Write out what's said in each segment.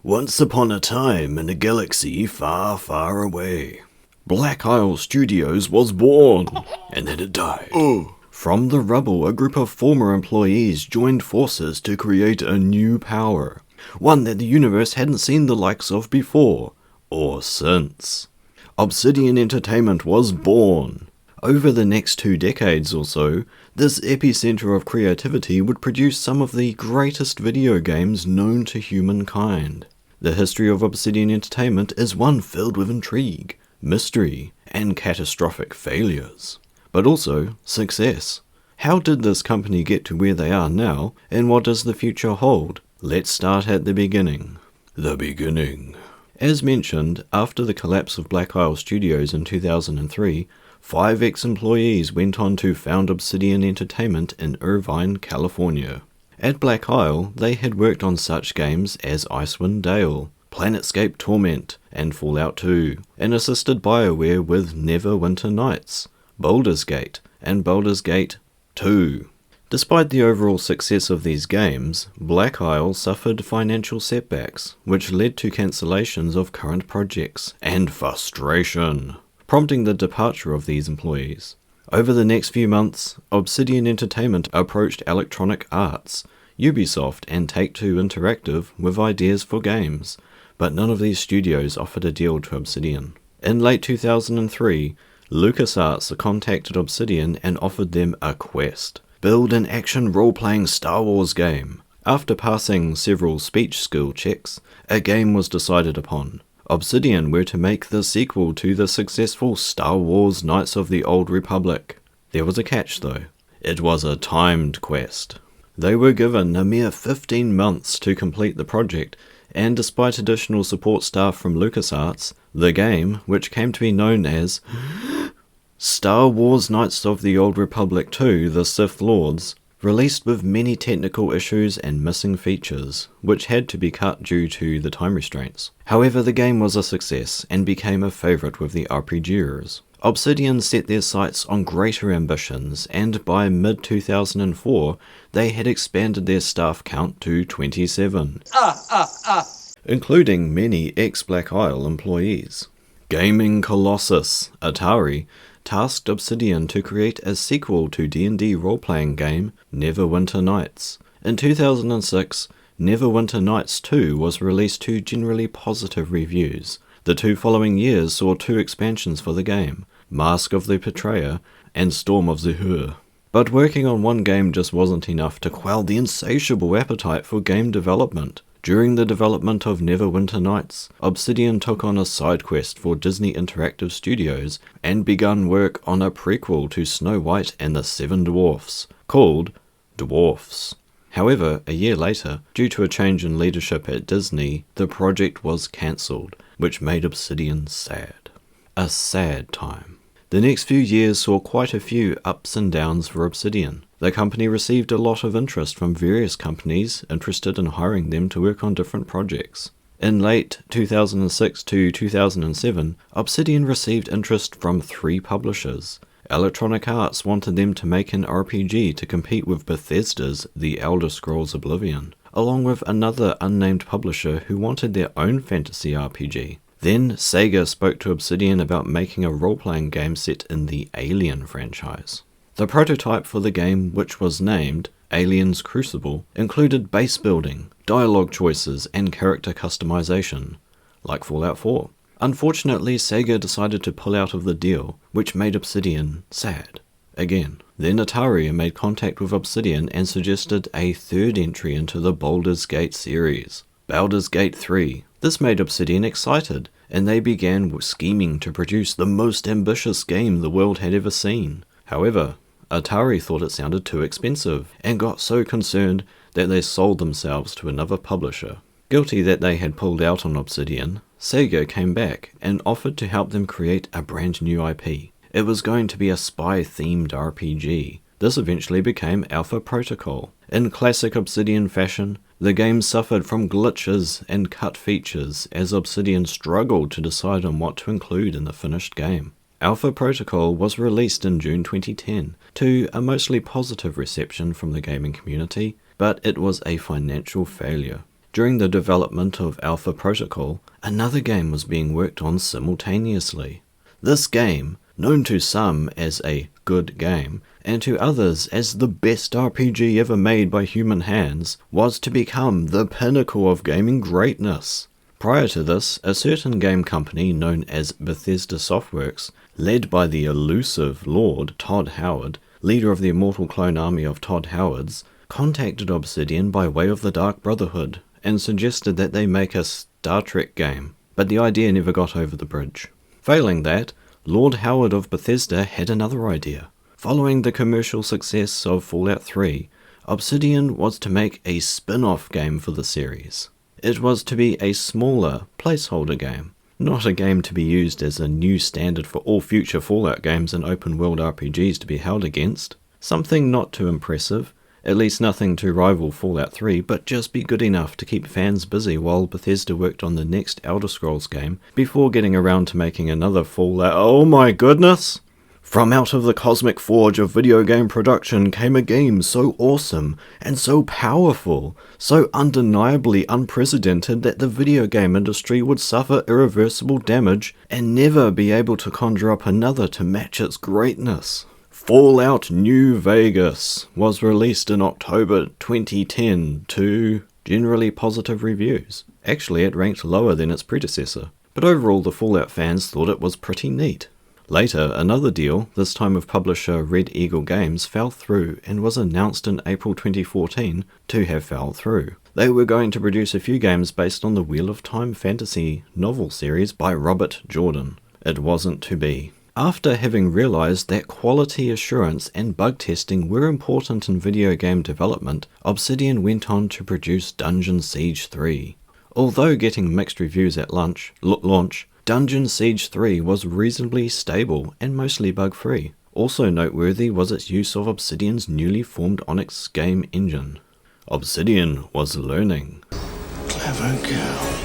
Once upon a time in a galaxy far, far away, Black Isle Studios was born, and then it died. From the rubble, a group of former employees joined forces to create a new power, one that the universe hadn't seen the likes of before, or since. Obsidian Entertainment was born. Over the next 2 decades or so, this epicenter of creativity would produce some of the greatest video games known to humankind. The history of Obsidian Entertainment is one filled with intrigue, mystery, and catastrophic failures. But also, success. How did this company get to where they are now, and what does the future hold? Let's start at the beginning. The beginning. As mentioned, after the collapse of Black Isle Studios in 2003, 5 ex-employees went on to found Obsidian Entertainment in Irvine, California. At Black Isle, they had worked on such games as Icewind Dale, Planetscape Torment, and Fallout 2, and assisted BioWare with Neverwinter Nights, Baldur's Gate, and Baldur's Gate 2. Despite the overall success of these games, Black Isle suffered financial setbacks, which led to cancellations of current projects, and frustration, prompting the departure of these employees. Over the next few months, Obsidian Entertainment approached Electronic Arts, Ubisoft, and Take-Two Interactive with ideas for games, but none of these studios offered a deal to Obsidian. In late 2003, LucasArts contacted Obsidian and offered them a quest: build an action role-playing Star Wars game. After passing several speech skill checks, a game was decided upon. Obsidian were to make the sequel to the successful Star Wars Knights of the Old Republic. There was a catch though. It was a timed quest. They were given a mere 15 months to complete the project, and despite additional support staff from LucasArts, the game, which came to be known as Star Wars Knights of the Old Republic 2: The Sith Lords, released with many technical issues and missing features, which had to be cut due to the time restraints. However, the game was a success and became a favourite with the RPGers. Obsidian set their sights on greater ambitions, and by mid-2004, they had expanded their staff count to 27, including many ex-Black Isle employees. Gaming colossus Atari tasked Obsidian to create a sequel to D&D role-playing game Neverwinter Nights. In 2006, Neverwinter Nights 2 was released to generally positive reviews. The 2 following years saw 2 expansions for the game, Mask of the Betrayer and Storm of Zahur. But working on one game just wasn't enough to quell the insatiable appetite for game development. During the development of Neverwinter Nights, Obsidian took on a side quest for Disney Interactive Studios and begun work on a prequel to Snow White and the 7 Dwarfs, called Dwarfs. However, a year later, due to a change in leadership at Disney, the project was cancelled, which made Obsidian sad. A sad time. The next few years saw quite a few ups and downs for Obsidian. The company received a lot of interest from various companies interested in hiring them to work on different projects. In late 2006 to 2007, Obsidian received interest from 3 publishers. Electronic Arts wanted them to make an RPG to compete with Bethesda's The Elder Scrolls Oblivion, along with another unnamed publisher who wanted their own fantasy RPG. Then Sega spoke to Obsidian about making a role-playing game set in the Alien franchise. The prototype for the game, which was named Aliens Crucible, included base building, dialogue choices, and character customization, like Fallout 4. Unfortunately, Sega decided to pull out of the deal, which made Obsidian sad. Again. Then Atari made contact with Obsidian and suggested a 3rd entry into the Baldur's Gate series, Baldur's Gate 3. This made Obsidian excited, and they began scheming to produce the most ambitious game the world had ever seen. However, Atari thought it sounded too expensive, and got so concerned that they sold themselves to another publisher. Guilty that they had pulled out on Obsidian, Sega came back and offered to help them create a brand new IP. It was going to be a spy-themed RPG. This eventually became Alpha Protocol. In classic Obsidian fashion, the game suffered from glitches and cut features as Obsidian struggled to decide on what to include in the finished game. Alpha Protocol was released in June 2010 to a mostly positive reception from the gaming community, but it was a financial failure. During the development of Alpha Protocol, another game was being worked on simultaneously. This game, known to some as a good game, and to others as the best RPG ever made by human hands, was to become the pinnacle of gaming greatness. Prior to this, a certain game company known as Bethesda Softworks, led by the elusive Lord Todd Howard, leader of the immortal clone army of Todd Howards, contacted Obsidian by way of the Dark Brotherhood and suggested that they make a Star Trek game, but the idea never got over the bridge. Failing that, Lord Howard of Bethesda had another idea. Following the commercial success of Fallout 3, Obsidian was to make a spin-off game for the series. It was to be a smaller, placeholder game, not a game to be used as a new standard for all future Fallout games and open-world RPGs to be held against. Something not too impressive, at least nothing to rival Fallout 3, but just be good enough to keep fans busy while Bethesda worked on the next Elder Scrolls game before getting around to making another Fallout. Oh my goodness! From out of the cosmic forge of video game production came a game so awesome and so powerful, so undeniably unprecedented that the video game industry would suffer irreversible damage and never be able to conjure up another to match its greatness. Fallout New Vegas was released in October 2010 to generally positive reviews. Actually, it ranked lower than its predecessor, but overall the Fallout fans thought it was pretty neat. Later, another deal, this time with publisher Red Eagle Games, fell through and was announced in April 2014 to have fell through. They were going to produce a few games based on the Wheel of Time fantasy novel series by Robert Jordan. It wasn't to be. After having realized that quality assurance and bug testing were important in video game development, Obsidian went on to produce Dungeon Siege 3. Although getting mixed reviews at launch, Dungeon Siege 3 was reasonably stable and mostly bug-free. Also noteworthy was its use of Obsidian's newly formed Onyx game engine. Obsidian was learning. Clever girl.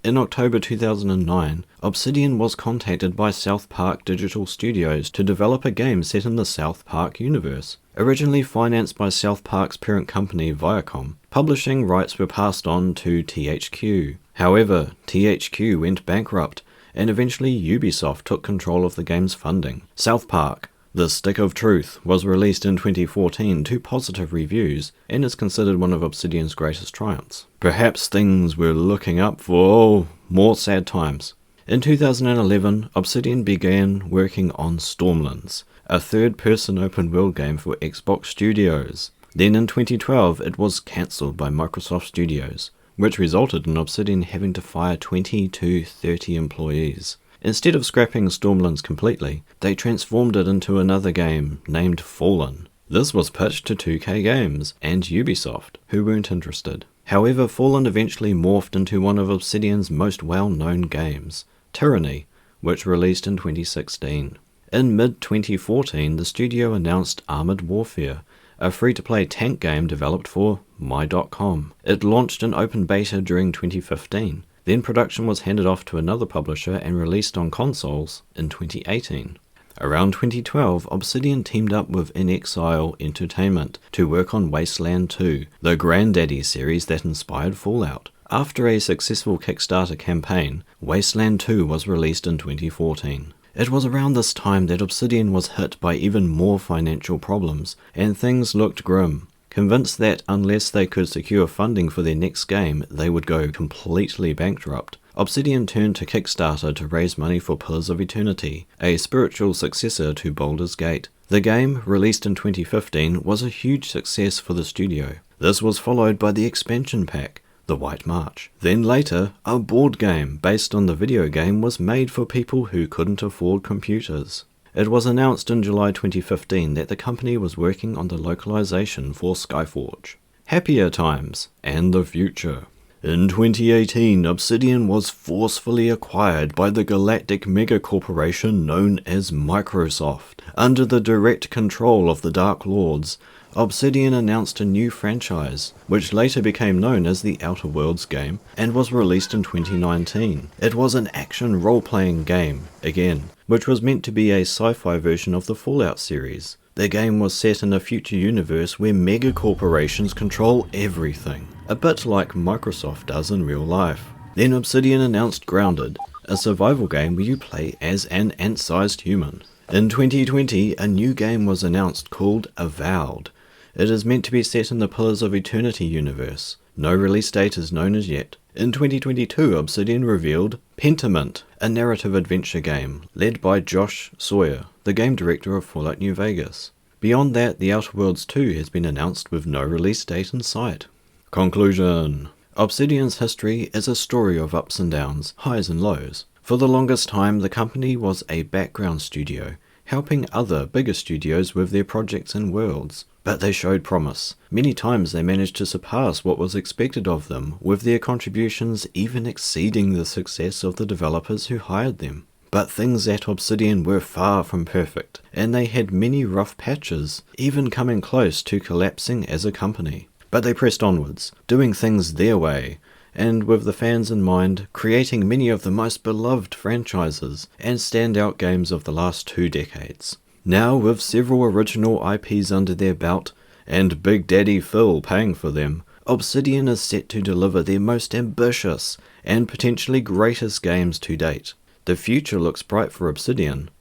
In October 2009, Obsidian was contacted by South Park Digital Studios to develop a game set in the South Park universe. Originally financed by South Park's parent company Viacom, publishing rights were passed on to THQ. However, THQ went bankrupt, and eventually Ubisoft took control of the game's funding. South Park, The Stick of Truth, was released in 2014 to positive reviews and is considered one of Obsidian's greatest triumphs. Perhaps things were looking up for more sad times. In 2011, Obsidian began working on Stormlands, a third-person open-world game for Xbox Studios. Then in 2012, it was cancelled by Microsoft Studios, which resulted in Obsidian having to fire 20 to 30 employees. Instead of scrapping Stormlands completely, they transformed it into another game named Fallen. This was pitched to 2K Games and Ubisoft, who weren't interested. However, Fallen eventually morphed into one of Obsidian's most well-known games, Tyranny, which released in 2016. In mid-2014, the studio announced Armored Warfare, a free-to-play tank game developed for My.com. It launched in open beta during 2015. Then production was handed off to another publisher and released on consoles in 2018. Around 2012, Obsidian teamed up with InXile Entertainment to work on Wasteland 2, the granddaddy series that inspired Fallout. After a successful Kickstarter campaign, Wasteland 2 was released in 2014. It was around this time that Obsidian was hit by even more financial problems, and things looked grim. Convinced that unless they could secure funding for their next game, they would go completely bankrupt, Obsidian turned to Kickstarter to raise money for Pillars of Eternity, a spiritual successor to Baldur's Gate. The game, released in 2015, was a huge success for the studio. This was followed by the expansion pack, The White March. Then later, a board game based on the video game was made for people who couldn't afford computers. It was announced in July 2015 that the company was working on the localization for Skyforge. Happier times, and the future. In 2018, Obsidian was forcefully acquired by the galactic megacorporation known as Microsoft. Under the direct control of the Dark Lords, Obsidian announced a new franchise, which later became known as the Outer Worlds game, and was released in 2019. It was an action role-playing game, again, which was meant to be a sci-fi version of the Fallout series. The game was set in a future universe where mega corporations control everything, a bit like Microsoft does in real life. Then Obsidian announced Grounded, a survival game where you play as an ant-sized human. In 2020, a new game was announced called Avowed. It is meant to be set in the Pillars of Eternity universe. No release date is known as yet. In 2022, Obsidian revealed Pentiment, a narrative adventure game, led by Josh Sawyer, the game director of Fallout New Vegas. Beyond that, The Outer Worlds 2 has been announced with no release date in sight. Conclusion. Obsidian's history is a story of ups and downs, highs and lows. For the longest time, the company was a background studio, helping other, bigger studios with their projects and worlds. But they showed promise. Many times they managed to surpass what was expected of them, with their contributions even exceeding the success of the developers who hired them. But things at Obsidian were far from perfect, and they had many rough patches, even coming close to collapsing as a company. But they pressed onwards, doing things their way, and with the fans in mind, creating many of the most beloved franchises and standout games of the last 2 decades. Now, with several original IPs under their belt, and Big Daddy Phil paying for them, Obsidian is set to deliver their most ambitious and potentially greatest games to date. The future looks bright for Obsidian.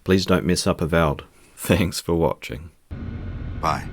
Please don't mess up Avowed. Thanks for watching. Bye.